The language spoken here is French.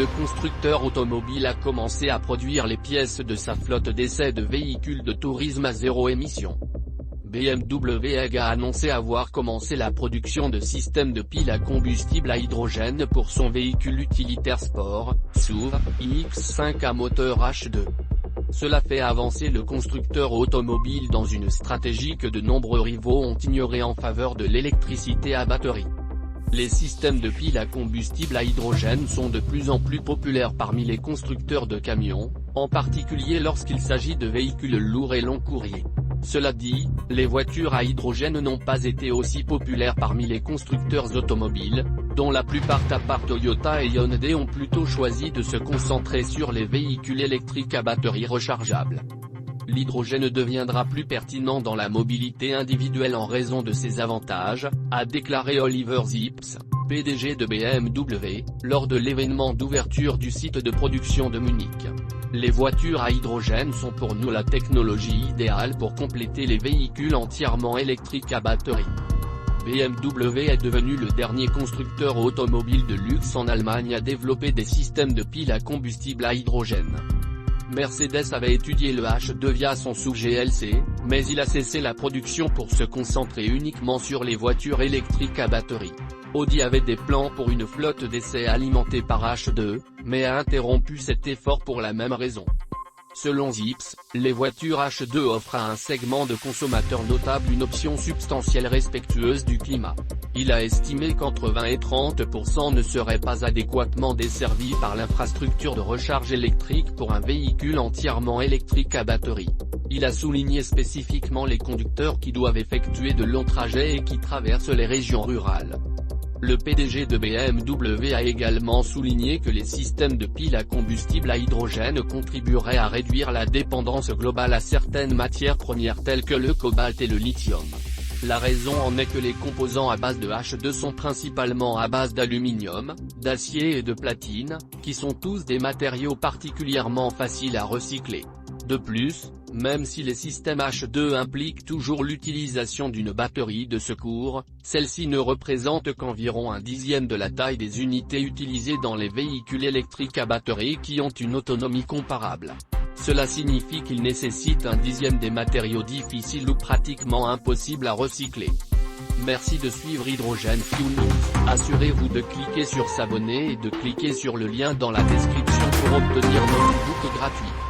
le constructeur automobile a commencé à produire les pièces de sa flotte d'essais de véhicules de tourisme à zéro émission. BMW AG a annoncé avoir commencé la production de systèmes de piles à combustible à hydrogène pour son véhicule utilitaire sport, SUV, iX5 à moteur H2. Cela fait avancer le constructeur automobile dans une stratégie que de nombreux rivaux ont ignorée en faveur de l'électricité à batterie. Les systèmes de piles à combustible à hydrogène sont de plus en plus populaires parmi les constructeurs de camions, en particulier lorsqu'il s'agit de véhicules lourds et long courriers. Cela dit, les voitures à hydrogène n'ont pas été aussi populaires parmi les constructeurs automobiles, dont la plupart à part Toyota et Hyundai ont plutôt choisi de se concentrer sur les véhicules électriques à batterie rechargeable. L'hydrogène deviendra plus pertinent dans la mobilité individuelle en raison de ses avantages, a déclaré Oliver Zipse, PDG de BMW, lors de l'événement d'ouverture du site de production de Munich. Les voitures à hydrogène sont pour nous la technologie idéale pour compléter les véhicules entièrement électriques à batterie. BMW est devenu le dernier constructeur automobile de luxe en Allemagne à développer des systèmes de piles à combustible à hydrogène. Mercedes avait étudié le H2 via son SUV GLC, mais il a cessé la production pour se concentrer uniquement sur les voitures électriques à batterie. Audi avait des plans pour une flotte d'essais alimentée par H2, mais a interrompu cet effort pour la même raison. Selon Zipse, les voitures H2 offrent à un segment de consommateurs notable une option substantielle respectueuse du climat. Il a estimé qu'entre 20 et 30% ne seraient pas adéquatement desservis par l'infrastructure de recharge électrique pour un véhicule entièrement électrique à batterie. Il a souligné spécifiquement les conducteurs qui doivent effectuer de longs trajets et qui traversent les régions rurales. Le PDG de BMW a également souligné que les systèmes de piles à combustible à hydrogène contribueraient à réduire la dépendance globale à certaines matières premières telles que le cobalt et le lithium. La raison en est que les composants à base de H2 sont principalement à base d'aluminium, d'acier et de platine, qui sont tous des matériaux particulièrement faciles à recycler. De plus, même si les systèmes H2 impliquent toujours l'utilisation d'une batterie de secours, celle-ci ne représente qu'environ un dixième de la taille des unités utilisées dans les véhicules électriques à batterie qui ont une autonomie comparable. Cela signifie qu'ils nécessitent un dixième des matériaux difficiles ou pratiquement impossibles à recycler. Merci de suivre Hydrogène Fuel News. Assurez-vous de cliquer sur s'abonner et de cliquer sur le lien dans la description pour obtenir nos e-books gratuits.